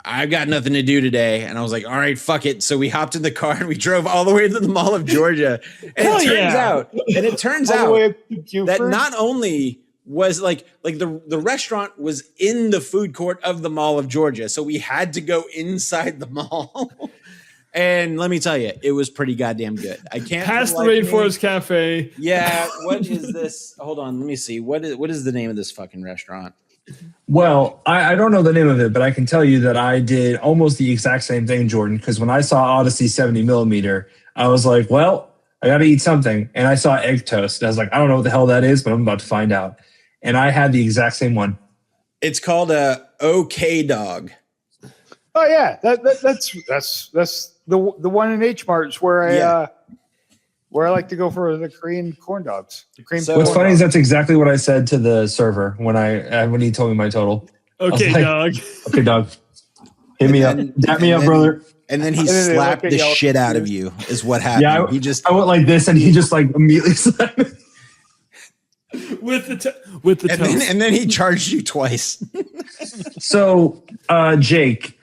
I've got nothing to do today. And I was like, all right, fuck it. So we hopped in the car and we drove all the way to the Mall of Georgia. And Hell it turns All the way out up to that Buford. not only was like the restaurant was in the food court of the Mall of Georgia. So we had to go inside the mall. And let me tell you, it was pretty goddamn good. I can't Past the for life of me- Rainforest Cafe. Yeah, what is this? Hold on, let me see. What is the name of this fucking restaurant? Well, I don't know the name of it, but I can tell you that I did almost the exact same thing, Jordan, because when I saw Odyssey 70 millimeter, I was like, well, I got to eat something. And I saw egg toast. And I was like, I don't know what the hell that is, but I'm about to find out. And I had the exact same one. It's called a OK Dog. Oh yeah, that's the one in H Mart is where I like to go for the Korean corn dogs. The cream. So- What's funny is that's exactly what I said to the server when he told me my total. Okay, like- dog. Okay, dog. Hit me up. Dap me up, brother. And then he And then they slapped look at the y'all shit out of you, is what happened. Yeah, he just I went like this, and he just like immediately slapped me. with the and toast. then he charged you twice. So, Jake,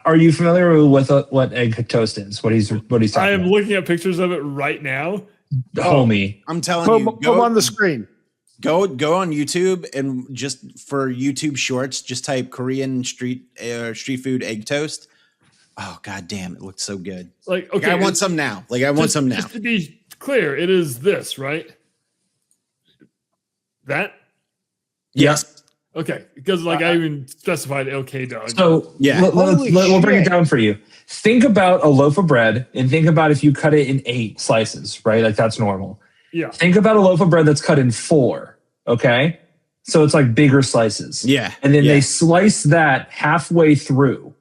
Are you familiar with what egg toast is? What he's talking I am about? looking at pictures of it right now. Homie. I'm telling Put you, them on the screen. Go on YouTube and just for YouTube Shorts, just type Korean street food egg toast. Oh god damn, it looks so good. Like, okay, I want some now. Like I want some now. Just to be clear, it is this, right? That? Yes. Okay, because like I even specified LK dog. So Yeah. we'll bring it shit. down for you. Think about a loaf of bread and think about if you cut it in 8 slices, right? Like that's normal. Yeah. Think about a loaf of bread that's cut in 4, okay? So it's like bigger slices. Yeah. And then yeah. they slice that halfway through.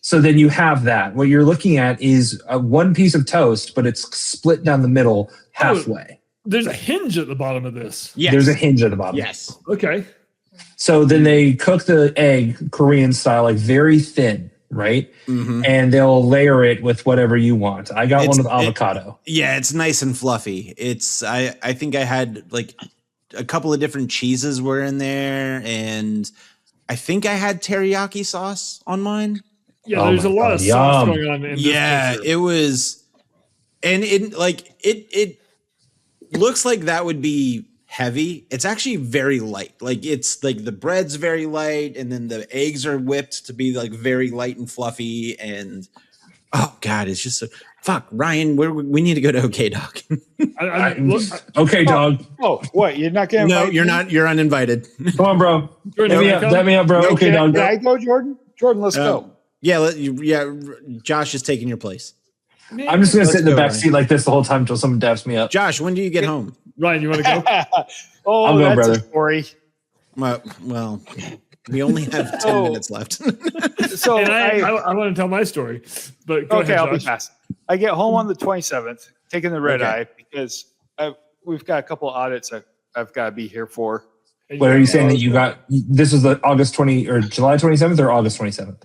So then you have that. What you're looking at is one piece of toast, but it's split down the middle halfway. There's a hinge at the bottom of this. Yes. There's a hinge at the bottom. Yes. Okay. So then they cook the egg Korean style, like very thin, right? Mm-hmm. And they'll layer it with whatever you want. I got one with avocado. Yeah, it's nice and fluffy. I think I had like a couple of different cheeses were in there, and I think I had teriyaki sauce on mine. Yeah, Oh there's a my lot God, of sauce yum. going on in this Yeah, picture. it was, and it looks like that would be heavy. It's actually very light. Like it's like the bread's very light, and then the eggs are whipped to be like very light and fluffy. And oh god, it's just fuck. Ryan, we need to go to OK Dog. Okay, dog. Oh, what? You're not going to No, you're not. You're uninvited. Come on, bro. Let me up, bro. Okay, Can dog. I go, Jordan? Jordan, let's go. Yeah. Josh is taking your place. I'm just going to sit in the go, back Ryan. seat like this the whole time until someone daps me up. Josh, when do you get home? Ryan, you want to go? Oh, I'm going, that's brother. a story. Well, we only have 10 Oh. minutes left. So And I want to tell my story, but go okay, ahead, I'll be Josh. fast. I get home on the 27th, taking the red Okay. eye because we've got a couple of audits I've got to be here for. And What are you saying got- that you got? This is the August 20 or July 27th or August 27th?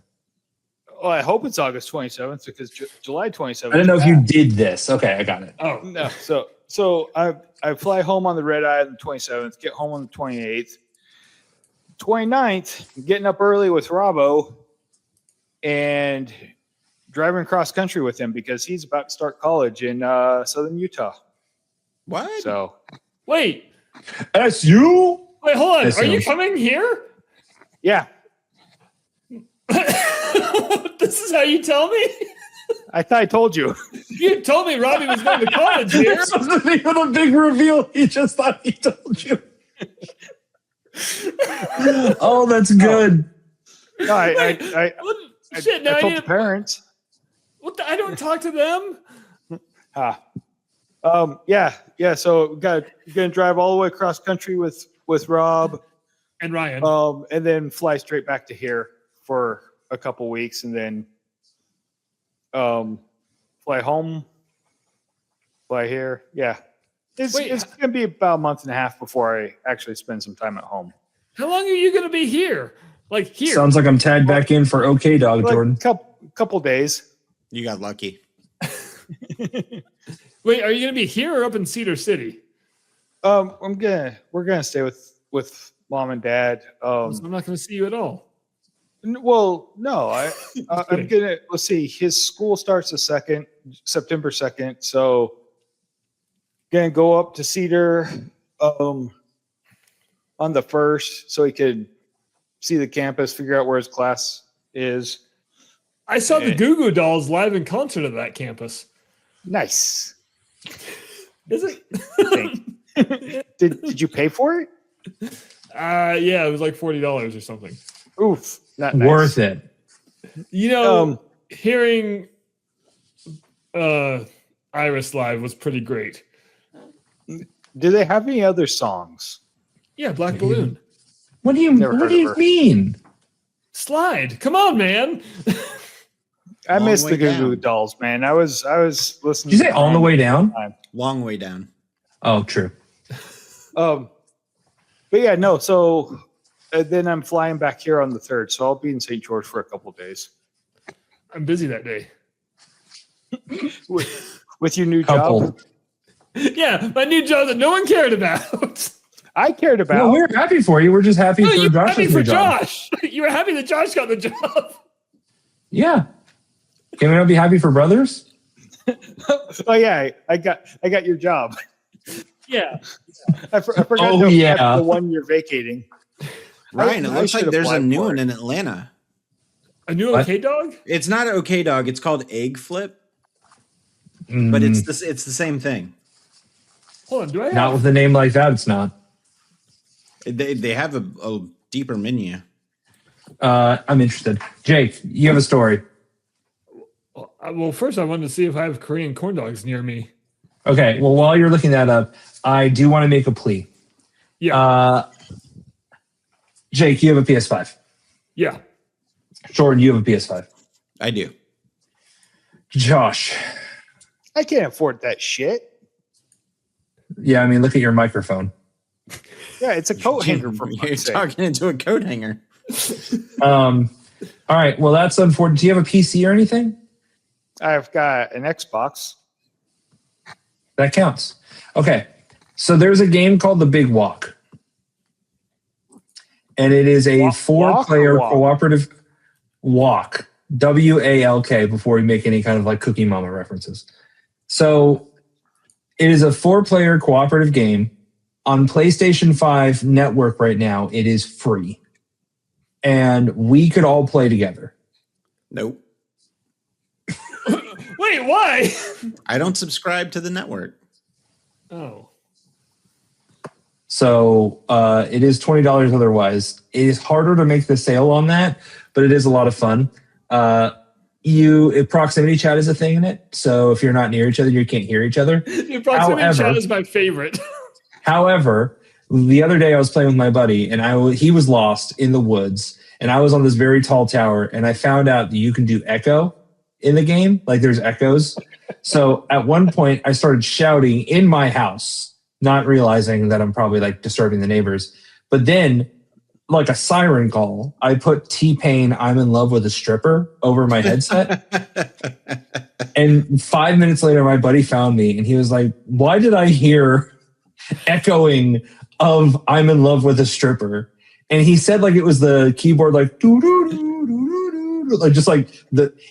Well, I hope it's August 27th because July 27th. I didn't know if you did this. Okay, I got it. Oh, No, so I fly home on the red eye on the 27th, get home on the 28th. 29th, I'm getting up early with Robbo and driving cross country with him because he's about to start college in southern Utah. What? So wait, That's you? hold on. That Are you sounds- coming here? yeah, This is how you tell me? I thought I told you. You told me Robbie was going to college here. This was the thing with a big reveal. He just thought he told you. Oh, that's good. No, I Shit, now I I told need the parents. I don't talk to them. Yeah. So gonna drive all the way across country with Rob, And Ryan. and then fly straight back to here for a couple weeks, and then fly home, fly here. Yeah, it's gonna be about a month and a half before I actually spend some time at home. How long are you going to be here? Like here? Sounds like I'm tagged back in for OK Dog, Like Jordan. couple days. You got lucky. Wait, are you going to be here or up in Cedar City? We're gonna stay with mom and dad. So I'm not going to see you at all. Well, no, I'm gonna. Let's see. His school starts September 2nd. So, gonna go up to Cedar, on the 1st, so he could see the campus, figure out where his class is. I saw the Goo Goo Dolls live in concert at that campus. Nice. Is it? Did you pay for it? Yeah, it was like $40 or something. Oof, not nice. Worth it. You know, hearing Iris live was pretty great. Do they have any other songs? Yeah, Black Balloon. What do you Never heard What do of you her. mean? Slide. Come on, man. I Long missed way the Goo Goo down. Dolls, man. I was listening. Did you say on the way down? Long way down. Oh, true. But yeah, no. So then I'm flying back here on the 3rd, so I'll be in St. George for a couple days I'm busy that day. with your new Couple. job. Yeah, my new job that no one cared about. I cared about. No, we're happy for you. We're just happy No, for you were Josh's happy for new job. Josh. You were happy that Josh got the job. Yeah. Can we not be happy for brothers? Oh yeah, I got your job. Yeah. I forgot Oh, to yeah. apply for the one you're vacating. Ryan, it I looks should like there's a apply new for one it. in Atlanta. A new What? OK Dog? It's not OK Dog. It's called Egg Flip, but Mm, it's the same thing. Hold on. Do I not have? with a name like that. It's not. They have a deeper menu. I'm interested. Jake, you have a story. Well, first I wanted to see if I have Korean corn dogs near me. Okay. Well, while you're looking that up, I do want to make a plea. Yeah. Jake, you have a PS5. Yeah. Jordan, you have a PS5. I do. Josh. I can't afford that shit. Yeah, I mean, look at your microphone. Yeah, it's a coat hanger for You're fuck's sake. talking into a coat hanger. All right. Well, that's unfortunate. Do you have a PC or anything? I've got an Xbox. That counts. Okay. So there's a game called The Big Walk. And it is a Walk or 4-player walk? cooperative walk. WALK before we make any kind of like Cookie Mama references. So it is a 4-player cooperative game on PlayStation 5 network right now. It is free. And we could all play together. Nope. Wait, why? I don't subscribe to the network. Oh. So it is $20 otherwise. It is harder to make the sale on that, but it is a lot of fun. Proximity chat is a thing in it. So if you're not near each other, you can't hear each other. The proximity However- chat is my favorite. However, the other day I was playing with my buddy and he was lost in the woods and I was on this very tall tower and I found out that you can do echo in the game. Like there's echoes. So at one point I started shouting in my house, not realizing that I'm probably like disturbing the neighbors. But then like a siren call, I put T-Pain, I'm in love with a stripper over my headset. And 5 minutes later, my buddy found me and he was like, why did I hear echoing of I'm in love with a stripper? And he said like it was the keyboard like doo doo doo doo doo doo, like just like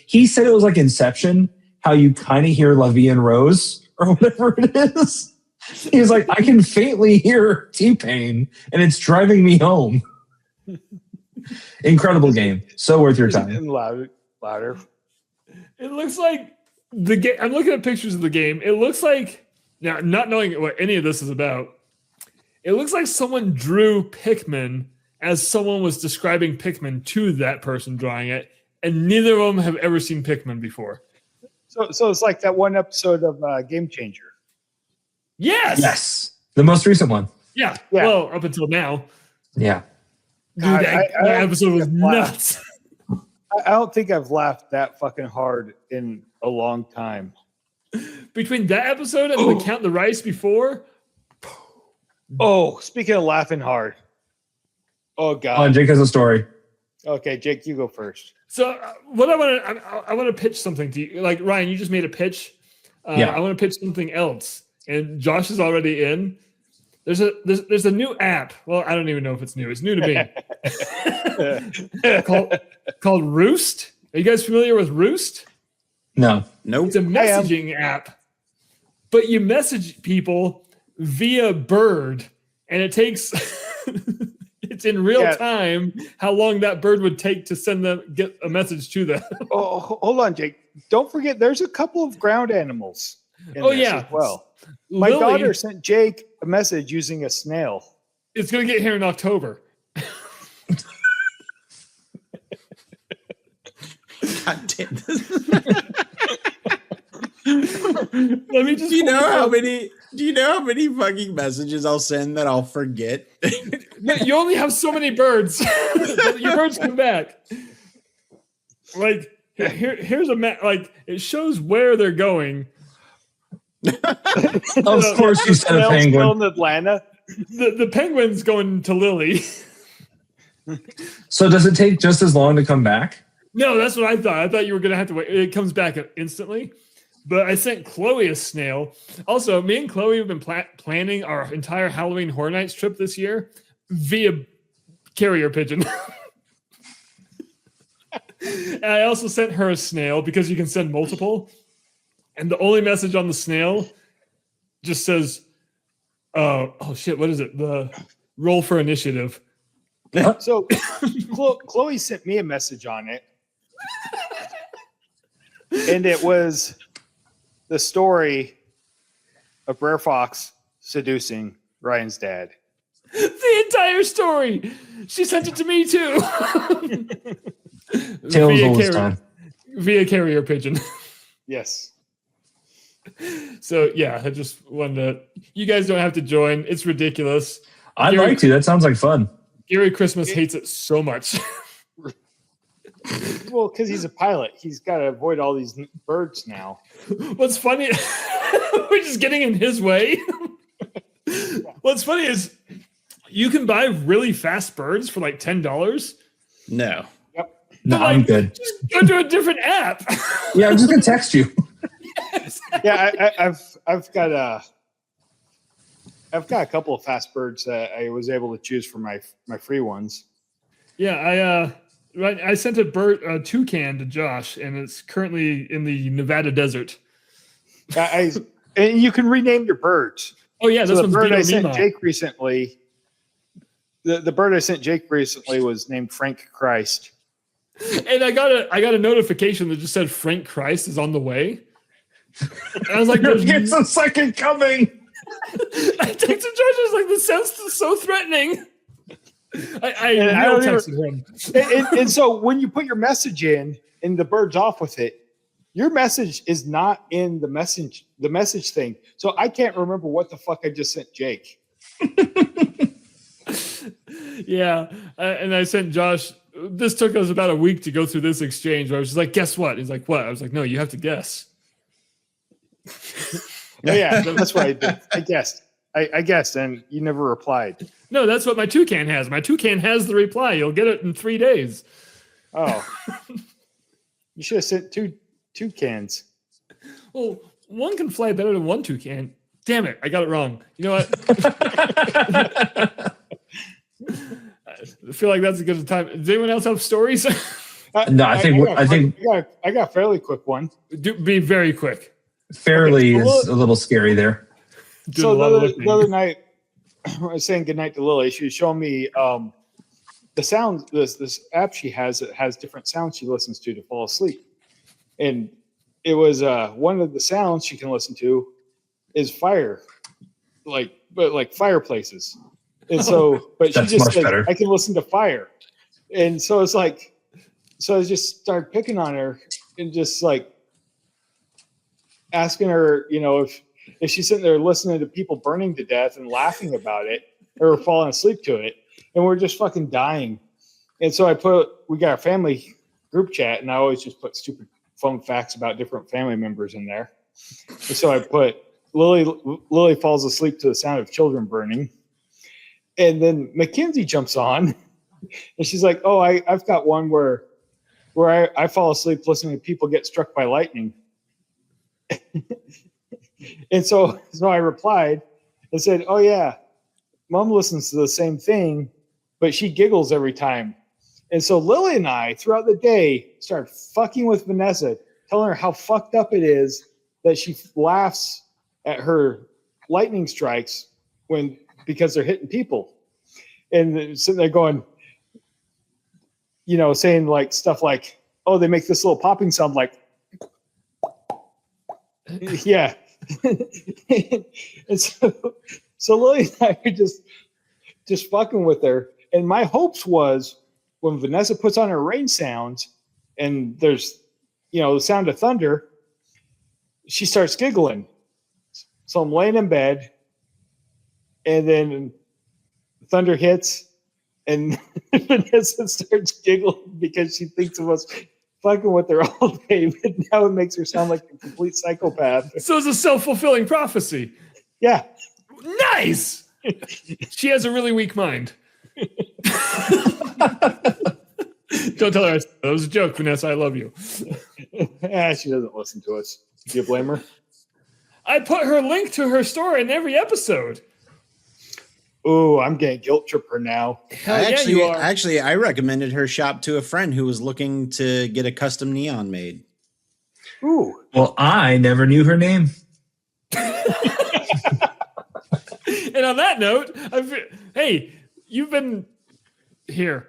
he said it was like Inception, how you kind of hear La Vie en Rose or whatever it is. He was like, I can faintly hear T-Pain and it's driving me home. Incredible game. So worth your time. And louder. It looks like the game. I'm looking at pictures of the game. It looks like, now, not knowing what any of this is about, it looks like someone drew Pikmin as someone was describing Pikmin to that person drawing it, and neither of them have ever seen Pikmin before. So it's like that one episode of Game Changer. Yes. Yes. The most recent one. Yeah. Yeah. Well, up until now. Yeah. Dude, God, that I episode was think I've nuts. I don't think I've laughed that fucking hard in a long time. Between that episode and the Count the Rice before, Oh, speaking of laughing hard. Oh Come on, God. Jake has a story. Okay, Jake, you go first. so what I want to pitch something to you. Like Ryan, you just made a pitch. Yeah. I want to pitch something else, and Josh is already in. There's a new app. Well, I don't even know if it's new. It's new to me. called Roost. Are you guys familiar with Roost? No. Nope. It's a messaging app, but you message people via bird, and it takes it's in real time how long that bird would take to get a message to them. Oh, hold on, Jake. Don't forget, there's a couple of ground animals. In Oh, this yeah. as well. My Lily, daughter sent Jake a message using a snail. it's gonna get here in October. God damn. Let me just. Do you know how many fucking messages I'll send that I'll forget? You only have so many birds. Your birds come back. Like here's a map. Like it shows where they're going. Of course you said a Snail's still penguin. in Atlanta. The penguin's going to Lily. So does it take just as long to come back? No, that's what I thought. I thought you were gonna have to wait. It comes back instantly. But I sent Chloe a snail. Also, me and Chloe have been planning our entire Halloween Horror Nights trip this year via carrier pigeon. And I also sent her a snail because you can send multiple. And the only message on the snail just says, oh shit, what is it? The roll for initiative. So Chloe sent me a message on it. And it was the story of Brer Fox seducing Ryan's dad. The entire story. She sent it to me too. Tails always time. Via carrier pigeon. Yes. So yeah, I just wanted to. You guys don't have to join. It's ridiculous. I'd like to. That sounds like fun. Gary Christmas hates it so much. Well, because he's a pilot, he's got to avoid all these birds now. What's funny, we're just getting in his way. What's funny is you can buy really fast birds for like $10. No. No, I'm good. Just go to a different app. Yeah, I'm just gonna text you. Yeah, I've got a couple of fast birds that I was able to choose for my free ones. Yeah, I sent a toucan to Josh, and it's currently in the Nevada desert. And you can rename your birds. Oh yeah, So this the one's bird I Beto sent Mima. Jake recently. The bird I sent Jake recently was named Frank Christ. And I got a notification that just said Frank Christ is on the way. And I was like, It's a second coming. I texted Josh. I was like, this sounds so threatening. I don't texted him. And so when you put your message in and the bird's off with it, your message is not in the message thing. So I can't remember what the fuck I just sent Jake. Yeah, and I sent Josh. This took us about a week to go through this exchange. Where I was just like, "Guess what?" He's like, "What?" I was like, "No, you have to guess." Oh, yeah, that's what I did. I guessed. I guessed, and you never replied. No, that's what my toucan has. My toucan has the reply. You'll get it in 3 days. Oh, you should have sent two cans. Well, one can fly better than one toucan. Damn it, I got it wrong. You know what? I feel like that's a good time. Does anyone else have stories? No, I think I got a fairly quick one. Be very quick. fairly is a little scary there. So the other night, I was saying goodnight to Lily. She was showing me the sounds. This app she has that has different sounds she listens to fall asleep, and it was one of the sounds she can listen to is fire, like fireplaces. And so, but she just like, I can listen to fire, and so it's like, so I just started picking on her and just like asking her, you know, if she's sitting there listening to people burning to death and laughing about it or falling asleep to it, and we're just fucking dying. And so we got a family group chat, and I always just put stupid fun facts about different family members in there. And so I put Lily falls asleep to the sound of children burning. And then Mackenzie jumps on and she's like, oh, I've got one where I fall asleep listening to people get struck by lightning. And so I replied and said, oh yeah, Mom listens to the same thing, but she giggles every time. And so Lily and I throughout the day started fucking with Vanessa, telling her how fucked up it is that she laughs at her lightning strikes because they're hitting people. And sitting there going, you know, saying like stuff like, oh, they make this little popping sound like, yeah. And so Lily and I were just fucking with her. And my hopes was when Vanessa puts on her rain sounds and there's, you know, the sound of thunder, she starts giggling. So I'm laying in bed, and then thunder hits, and Vanessa starts giggling because she thinks of us fucking with her all day, but now it makes her sound like a complete psychopath. So it's a self-fulfilling prophecy. Yeah. Nice. She has a really weak mind. Don't tell her that was a joke, Vanessa. I love you. Yeah, she doesn't listen to us. Do you blame her? I put her link to her story in every episode. Ooh, I'm getting guilt tripper now. Hell yeah, you are. Actually, I recommended her shop to a friend who was looking to get a custom neon made. Ooh. Well, I never knew her name. And on that note, hey, you've been here.